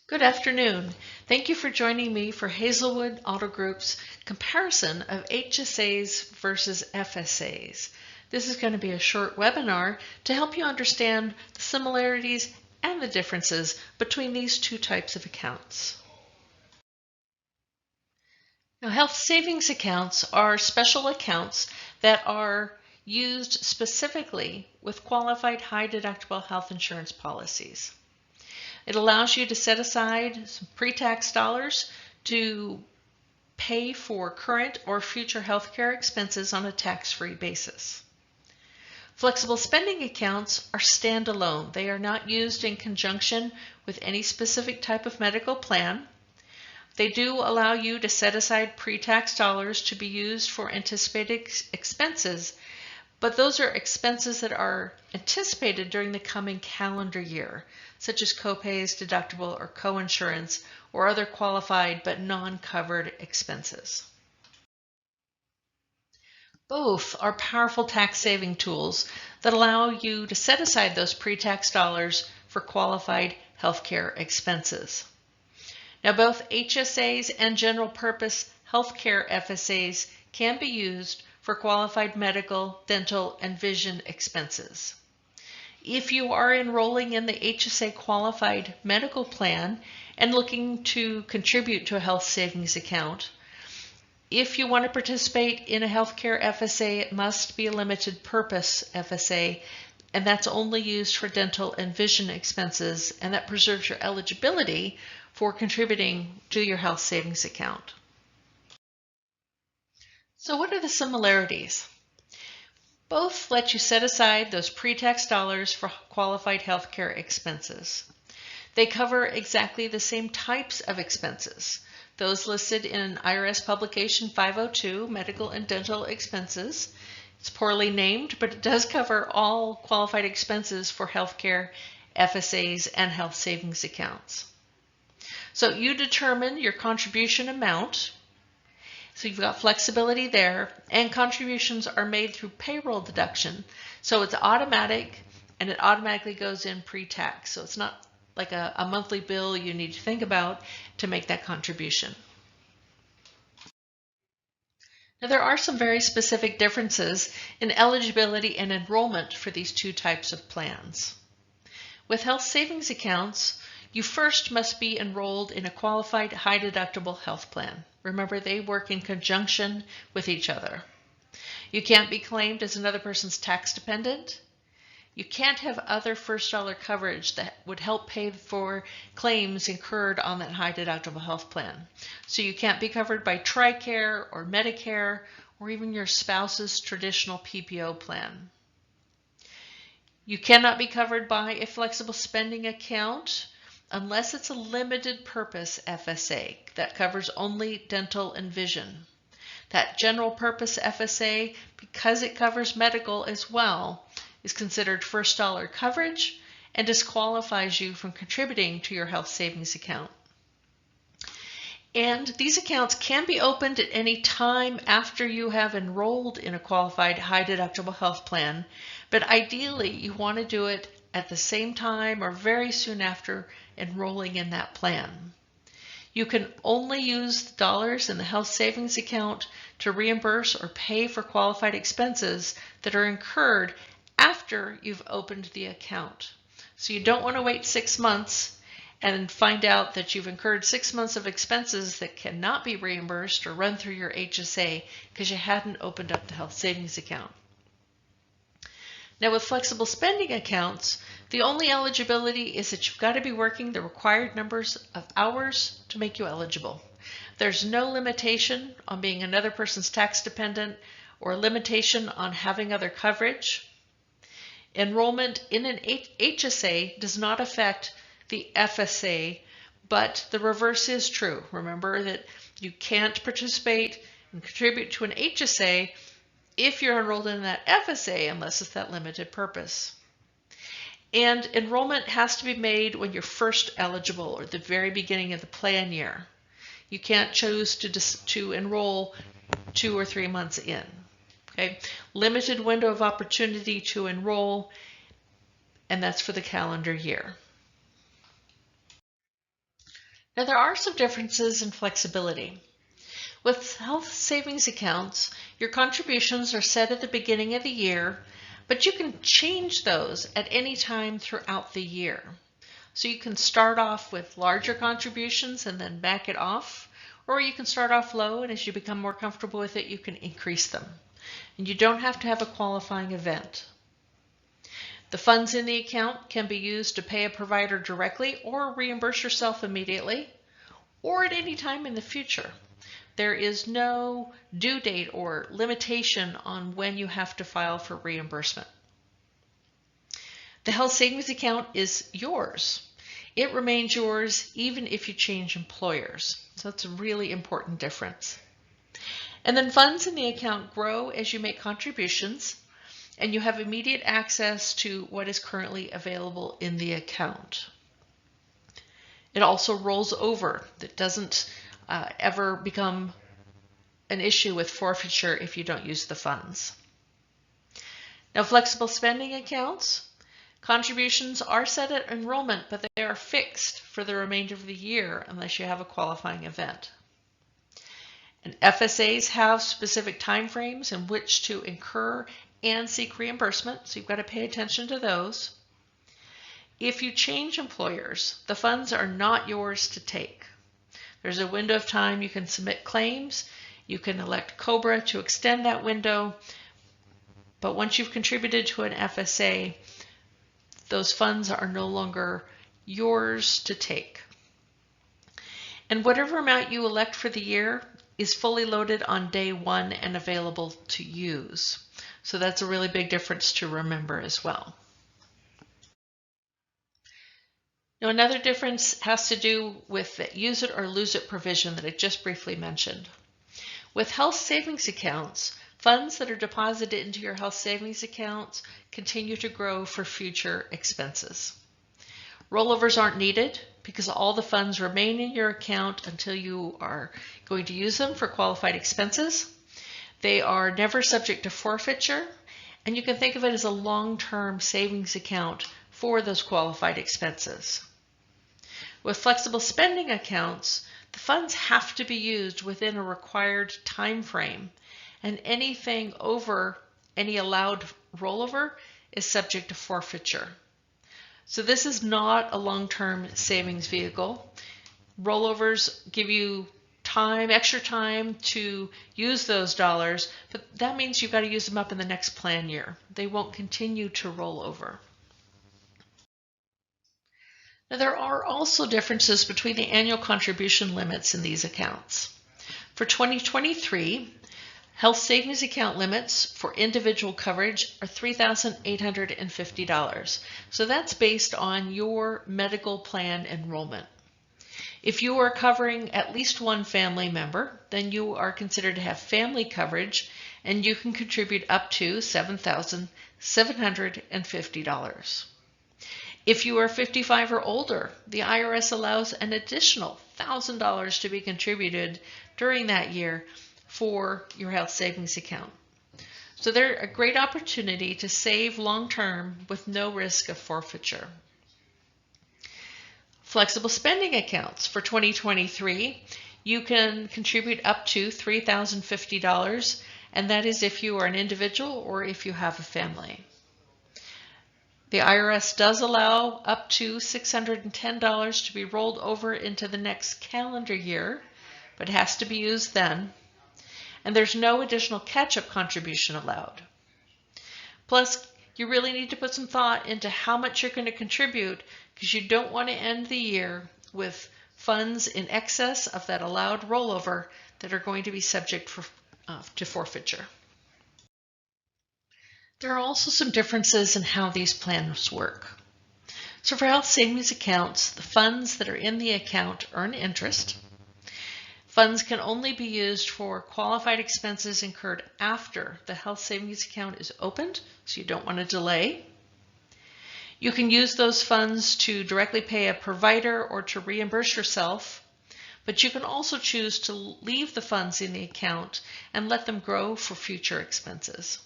Good afternoon. Thank you for joining me for Haselwood Auto Group's comparison of HSAs versus FSAs. This is going to be a short webinar to help you understand the similarities and the differences between these two types of accounts. Now, health savings accounts are special accounts that are used specifically with qualified high-deductible health insurance policies. It allows you to set aside some pre-tax dollars to pay for current or future healthcare expenses on a tax-free basis. Flexible spending accounts are standalone. They are not used in conjunction with any specific type of medical plan. They do allow you to set aside pre-tax dollars to be used for anticipated expenses, but those are expenses that are anticipated during the coming calendar year, such as copays, deductible, or coinsurance, or other qualified but non-covered expenses. Both are powerful tax-saving tools that allow you to set aside those pre-tax dollars for qualified healthcare expenses. Now, both HSAs and general purpose healthcare FSAs can be used for qualified medical, dental, and vision expenses. If you are enrolling in the HSA qualified medical plan and looking to contribute to a health savings account, if you want to participate in a healthcare FSA, it must be a limited purpose FSA, and that's only used for dental and vision expenses, and that preserves your eligibility for contributing to your health savings account. So what are the similarities? Both let you set aside those pre-tax dollars for qualified healthcare expenses. They cover exactly the same types of expenses, those listed in IRS Publication 502, medical and dental expenses. It's poorly named, but it does cover all qualified expenses for healthcare, FSAs, and health savings accounts. So you determine your contribution amount. So you've got flexibility there, and contributions are made through payroll deduction. So it's automatic, and it automatically goes in pre-tax. So it's not like a monthly bill you need to think about to make that contribution. Now, there are some very specific differences in eligibility and enrollment for these two types of plans. With health savings accounts, you first must be enrolled in a qualified high-deductible health plan. Remember, they work in conjunction with each other. You can't be claimed as another person's tax dependent. You can't have other first dollar coverage that would help pay for claims incurred on that high-deductible health plan. So you can't be covered by TRICARE or Medicare or even your spouse's traditional PPO plan. You cannot be covered by a flexible spending account unless it's a limited purpose FSA that covers only dental and vision. That general purpose FSA, because it covers medical as well, is considered first dollar coverage and disqualifies you from contributing to your health savings account. And these accounts can be opened at any time after you have enrolled in a qualified high deductible health plan, but ideally you want to do it at the same time or very soon after enrolling in that plan. You can only use the dollars in the health savings account to reimburse or pay for qualified expenses that are incurred after you've opened the account. So you don't want to wait 6 months and find out that you've incurred 6 months of expenses that cannot be reimbursed or run through your HSA because you hadn't opened up the health savings account. Now, with flexible spending accounts, the only eligibility is that you've got to be working the required numbers of hours to make you eligible. There's no limitation on being another person's tax dependent or limitation on having other coverage. Enrollment in an HSA does not affect the FSA, but the reverse is true. Remember that you can't participate and contribute to an HSA if you're enrolled in that FSA unless it's that limited purpose. And enrollment has to be made when you're first eligible or the very beginning of the plan year. You can't choose to enroll 2 or 3 months in. Okay? Limited window of opportunity to enroll, and that's for the calendar year. Now, there are some differences in flexibility. With health savings accounts, your contributions are set at the beginning of the year, but you can change those at any time throughout the year. So you can start off with larger contributions and then back it off, or you can start off low, and as you become more comfortable with it, you can increase them. And you don't have to have a qualifying event. The funds in the account can be used to pay a provider directly or reimburse yourself immediately, or at any time in the future. There is no due date or limitation on when you have to file for reimbursement. The health savings account is yours. It remains yours even if you change employers. So that's a really important difference. And then funds in the account grow as you make contributions, and you have immediate access to what is currently available in the account. It also rolls over. It doesn't ever become an issue with forfeiture if you don't use the funds. Now, flexible spending accounts, contributions are set at enrollment, but they are fixed for the remainder of the year unless you have a qualifying event. And FSAs have specific timeframes in which to incur and seek reimbursement, so you've got to pay attention to those. If you change employers, the funds are not yours to take. There's a window of time you can submit claims. You can elect COBRA to extend that window. But once you've contributed to an FSA, those funds are no longer yours to take. And whatever amount you elect for the year is fully loaded on day one and available to use. So that's a really big difference to remember as well. Now, another difference has to do with the use it or lose it provision that I just briefly mentioned. With health savings accounts, funds that are deposited into your health savings accounts continue to grow for future expenses. Rollovers aren't needed because all the funds remain in your account until you are going to use them for qualified expenses. They are never subject to forfeiture, and you can think of it as a long-term savings account for those qualified expenses. With flexible spending accounts, the funds have to be used within a required time frame, and anything over any allowed rollover is subject to forfeiture. So this is not a long-term savings vehicle. Rollovers give you extra time to use those dollars, but that means you've got to use them up in the next plan year. They won't continue to roll over. Now, there are also differences between the annual contribution limits in these accounts. For 2023, health savings account limits for individual coverage are $3,850. So that's based on your medical plan enrollment. If you are covering at least one family member, then you are considered to have family coverage, and you can contribute up to $7,750. If you are 55 or older, the IRS allows an additional $1,000 to be contributed during that year for your health savings account. So they're a great opportunity to save long-term with no risk of forfeiture. Flexible spending accounts for 2023, you can contribute up to $3,050, and that is if you are an individual or if you have a family. The IRS does allow up to $610 to be rolled over into the next calendar year, but it has to be used then. And there's no additional catch-up contribution allowed. Plus, you really need to put some thought into how much you're going to contribute, because you don't want to end the year with funds in excess of that allowed rollover that are going to be subject to forfeiture. There are also some differences in how these plans work. So for health savings accounts, the funds that are in the account earn interest. Funds can only be used for qualified expenses incurred after the health savings account is opened, so you don't want to delay. You can use those funds to directly pay a provider or to reimburse yourself, but you can also choose to leave the funds in the account and let them grow for future expenses.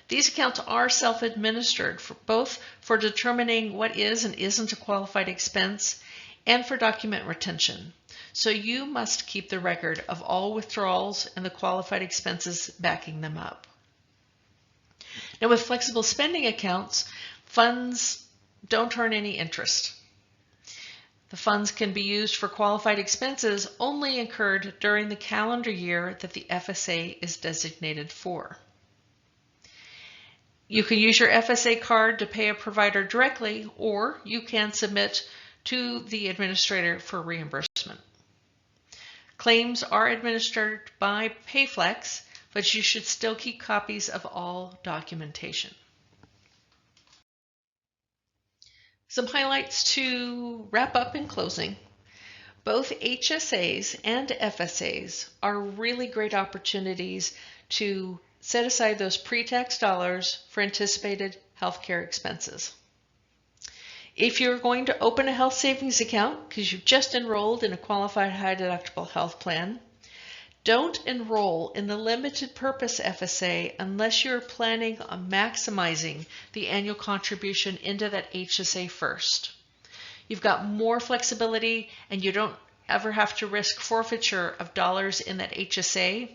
These accounts are self-administered both for determining what is and isn't a qualified expense and for document retention. So you must keep the record of all withdrawals and the qualified expenses backing them up. Now with flexible spending accounts, funds don't earn any interest. The funds can be used for qualified expenses only incurred during the calendar year that the FSA is designated for. You can use your FSA card to pay a provider directly, or you can submit to the administrator for reimbursement. Claims are administered by PayFlex, but you should still keep copies of all documentation. Some highlights to wrap up in closing. Both HSAs and FSAs are really great opportunities to set aside those pre-tax dollars for anticipated healthcare expenses. If you're going to open a health savings account because you've just enrolled in a qualified high deductible health plan, don't enroll in the limited purpose FSA unless you're planning on maximizing the annual contribution into that HSA first. You've got more flexibility and you don't ever have to risk forfeiture of dollars in that HSA.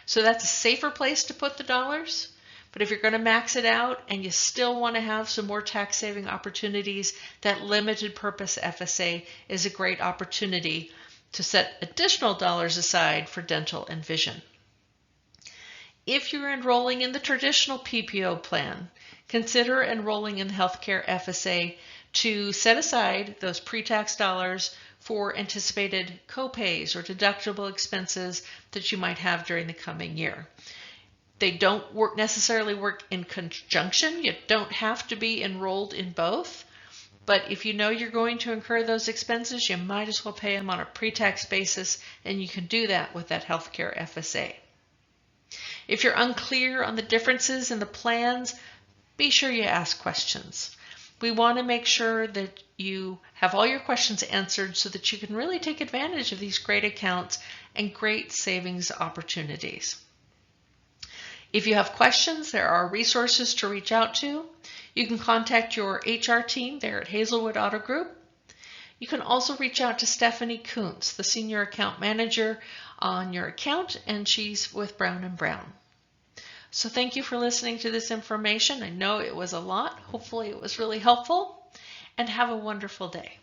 So that's a safer place to put the dollars. But if you're going to max it out and you still want to have some more tax saving opportunities, that limited purpose FSA is a great opportunity to set additional dollars aside for dental and vision. If you're enrolling in the traditional PPO plan, consider enrolling in the healthcare FSA to set aside those pre-tax dollars for anticipated copays or deductible expenses that you might have during the coming year. They don't necessarily work in conjunction. You don't have to be enrolled in both. But if you know you're going to incur those expenses, you might as well pay them on a pre-tax basis, and you can do that with that healthcare FSA. If you're unclear on the differences in the plans, be sure you ask questions. We want to make sure that you have all your questions answered so that you can really take advantage of these great accounts and great savings opportunities. If you have questions, there are resources to reach out to. You can contact your HR team there at Haselwood Auto Group. You can also reach out to Stephanie Kuntz, the Senior Account Manager on your account, and she's with Brown & Brown. So thank you for listening to this information. I know it was a lot. Hopefully it was really helpful, and have a wonderful day.